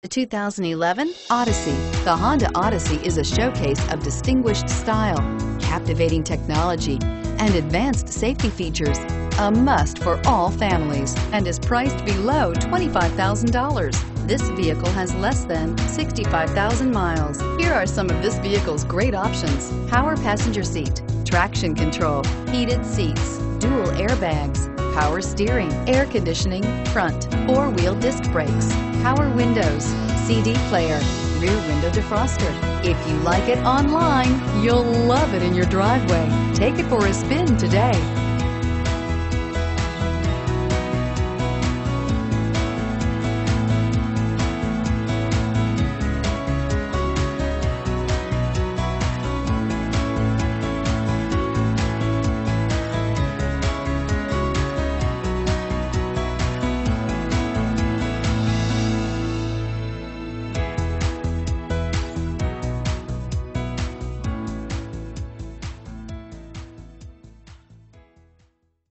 The 2011 Odyssey. The Honda Odyssey is a showcase of distinguished style, captivating technology, and advanced safety features. A must for all families and is priced below $25,000. This vehicle has less than 65,000 miles. Here are some of this vehicle's great options: power passenger seat, traction control, heated seats, dual airbags, power steering, air conditioning, front, four-wheel disc brakes, power windows, CD player, rear window defroster. If you like it online, you'll love it in your driveway. Take it for a spin today.